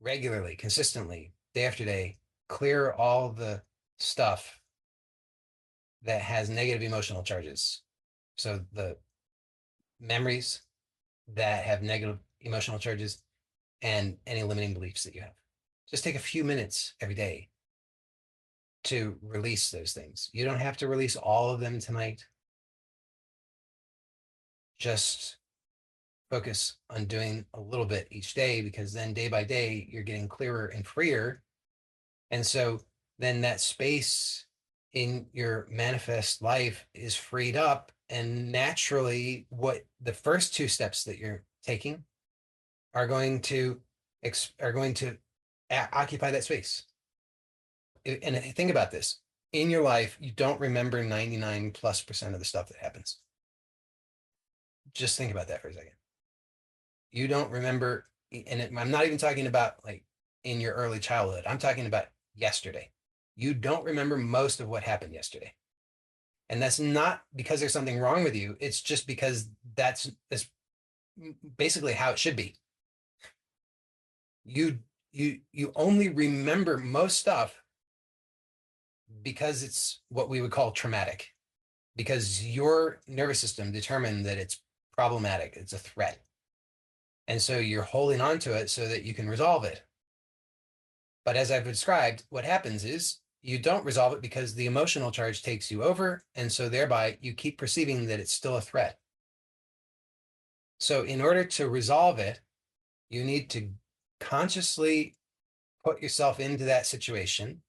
regularly, consistently, day after day, clear all the stuff that has negative emotional charges. So the memories that have negative emotional charges and any limiting beliefs that you have. Just take a few minutes every day to release those things. You don't have to release all of them tonight. Just focus on doing a little bit each day, because then day by day, you're getting clearer and freer. And so then that space in your manifest life is freed up. And naturally, what the first two steps that you're taking are going to occupy that space. And think about this. In your life, you don't remember 99+% of the stuff that happens. Just think about that for a second. You don't remember, and I'm not even talking about like in your early childhood. I'm talking about yesterday. You don't remember most of what happened yesterday. And that's not because there's something wrong with you. It's just because that's basically how it should be. You only remember most stuff because it's what we would call traumatic, because your nervous system determined that it's problematic, it's a threat. And so you're holding on to it so that you can resolve it. But as I've described, what happens is you don't resolve it because the emotional charge takes you over. And so thereby you keep perceiving that it's still a threat. So in order to resolve it, you need to consciously put yourself into that situation.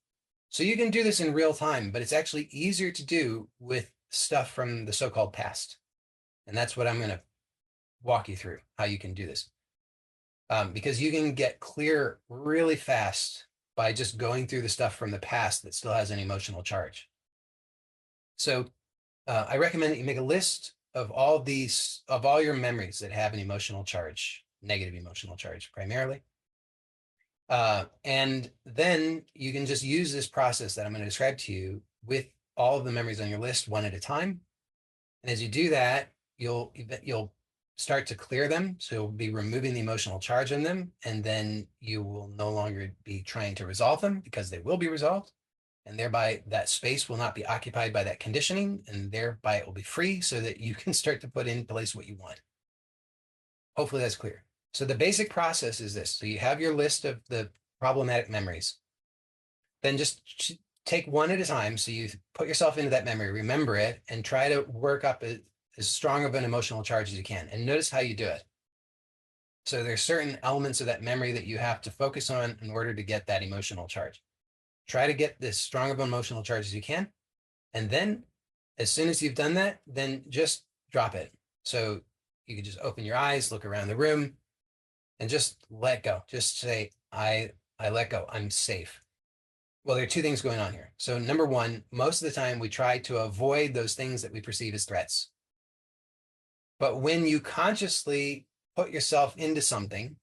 So you can do this in real time, but it's actually easier to do with stuff from the so-called past. And that's what I'm going to walk you through, how you can do this. Because you can get clear really fast by just going through the stuff from the past that still has an emotional charge. So I recommend that you make a list of all your memories that have an emotional charge, negative emotional charge primarily. And then you can just use this process that I'm going to describe to you with all of the memories on your list one at a time. And as you do that, you'll start to clear them. So you'll be removing the emotional charge on them. And then you will no longer be trying to resolve them, because they will be resolved. And thereby that space will not be occupied by that conditioning. And thereby it will be free so that you can start to put in place what you want. Hopefully that's clear. So the basic process is this. So you have your list of the problematic memories. Then just take one at a time. So you put yourself into that memory, remember it, and try to work up as strong of an emotional charge as you can. And notice how you do it. So there's certain elements of that memory that you have to focus on in order to get that emotional charge. Try to get this strong of an emotional charge as you can. And then as soon as you've done that, then just drop it. So you can just open your eyes, look around the room, and just let go. Just say, I let go. I'm safe. Well, there are two things going on here. So number one, most of the time we try to avoid those things that we perceive as threats. But when you consciously put yourself into something,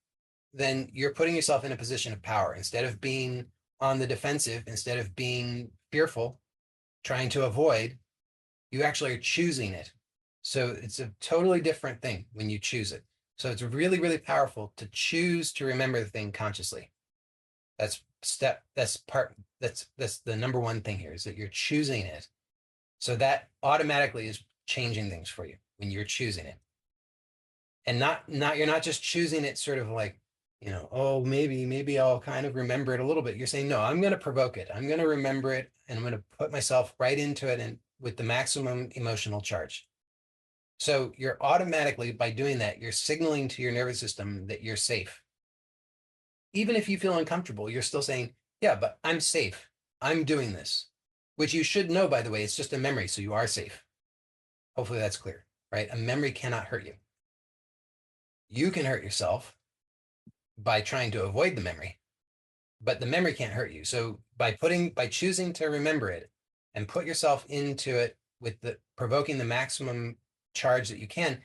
then you're putting yourself in a position of power. Instead of being on the defensive, instead of being fearful, trying to avoid, you actually are choosing it. So it's a totally different thing when you choose it. So it's really, really powerful to choose to remember the thing consciously. That's the number one thing here, is that you're choosing it. So that automatically is changing things for you when you're choosing it. And you're not just choosing it sort of like, oh, maybe I'll kind of remember it a little bit. You're saying, no, I'm going to provoke it. I'm going to remember it, and I'm going to put myself right into it, and with the maximum emotional charge. So you're automatically, by doing that, you're signaling to your nervous system that you're safe. Even if you feel uncomfortable, you're still saying, yeah, but I'm safe. I'm doing this, which you should know, by the way. It's just a memory, so you are safe. Hopefully that's clear, right? A memory cannot hurt you. You can hurt yourself by trying to avoid the memory, but the memory can't hurt you. So by choosing to remember it and put yourself into it with provoking the maximum charge that you can,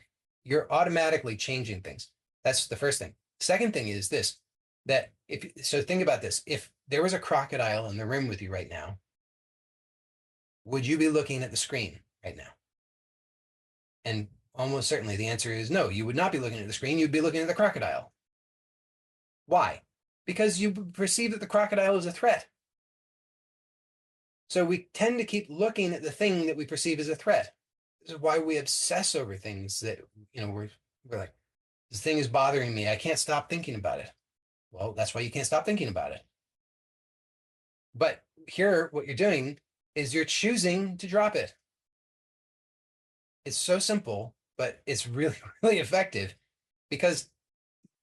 you're automatically changing things. That's the first thing. Second thing is this, so think about this. If there was a crocodile in the room with you right now, would you be looking at the screen right now? And almost certainly the answer is no, you would not be looking at the screen. You'd be looking at the crocodile. Why? Because you perceive that the crocodile is a threat. So we tend to keep looking at the thing that we perceive as a threat. This is why we obsess over things that, we're like, this thing is bothering me. I can't stop thinking about it. Well, that's why you can't stop thinking about it. But here, what you're doing is you're choosing to drop it. It's so simple, but it's really, really effective because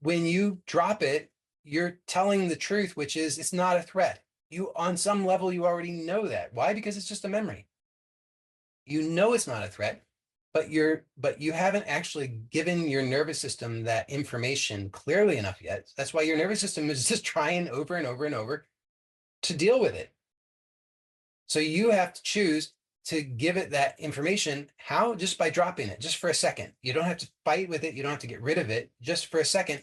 when you drop it, you're telling the truth, which is it's not a threat. You, on some level, you already know that. Why? Because it's just a memory. You know it's not a threat, but you haven't actually given your nervous system that information clearly enough yet. That's why your nervous system is just trying over and over and over to deal with it. So you have to choose to give it that information. How? Just by dropping it, just for a second. You don't have to fight with it. You don't have to get rid of it. Just for a second,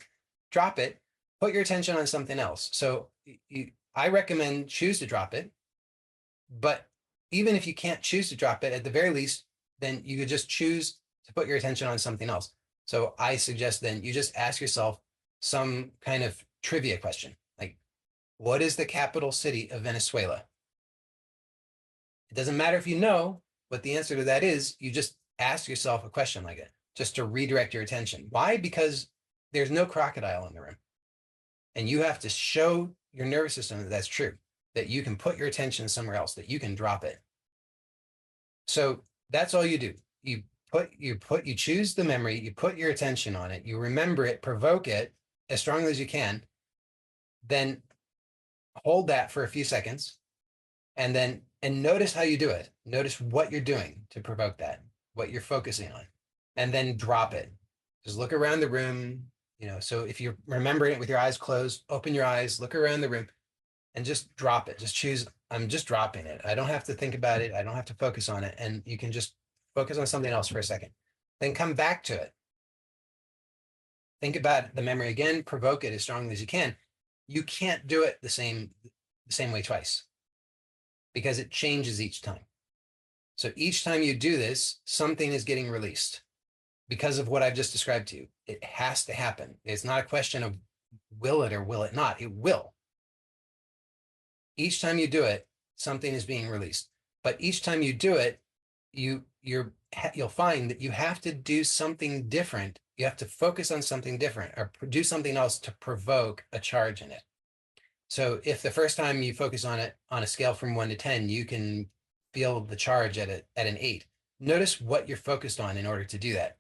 drop it, put your attention on something else. So I recommend choose to drop it. But even if you can't choose to drop it, at the very least, then you could just choose to put your attention on something else. So I suggest then you just ask yourself some kind of trivia question, like, what is the capital city of Venezuela? It doesn't matter if you know what the answer to that is. You just ask yourself a question like it, just to redirect your attention. Why? Because there's no crocodile in the room. And you have to show your nervous system that that's true, that you can put your attention somewhere else, that you can drop it. So that's all you do. You choose the memory, you put your attention on it, you remember it, provoke it as strongly as you can, then hold that for a few seconds, and notice how you do it. Notice what you're doing to provoke that, what you're focusing on, and then drop it. Just look around the room, so if you're remembering it with your eyes closed, open your eyes, look around the room, and just drop it. Just choose, I'm just dropping it. I don't have to think about it. I don't have to focus on it. And you can just focus on something else for a second. Then come back to it. Think about the memory again, provoke it as strongly as you can. You can't do it the same way twice because it changes each time. So each time you do this, something is getting released because of what I've just described to you. It has to happen. It's not a question of will it or will it not. It will. Each time you do it, something is being released. But each time you do it, you'll find that you have to do something different. You have to focus on something different or do something else to provoke a charge in it. So if the first time you focus on it on a scale from 1 to 10, you can feel the charge at an 8. Notice what you're focused on in order to do that.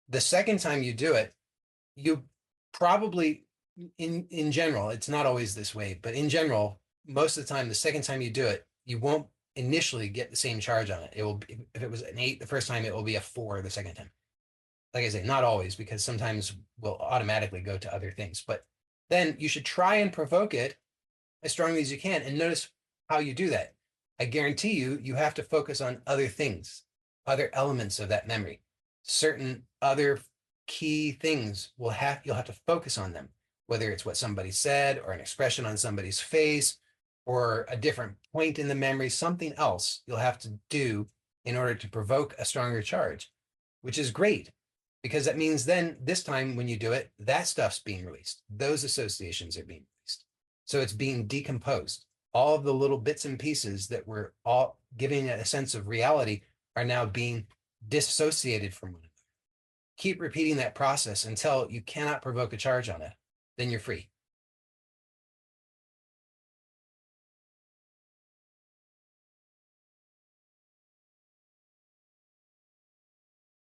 The second time you do it, you probably, in general, it's not always this way, but in general, most of the time, the second time you do it, you won't initially get the same charge on it. It will be, if it was an 8 the first time, it will be a 4 the second time. Like I say, not always, because sometimes we'll automatically go to other things. But then you should try and provoke it as strongly as you can and notice how you do that. I guarantee you, you have to focus on other things, other elements of that memory. Certain other key things you'll have to focus on them, whether it's what somebody said or an expression on somebody's face or a different point in the memory, something else you'll have to do in order to provoke a stronger charge, which is great because that means then this time when you do it, that stuff's being released. Those associations are being released. So it's being decomposed. All of the little bits and pieces that were all giving it a sense of reality are now being dissociated from one another. Keep repeating that process until you cannot provoke a charge on it. Then you're free.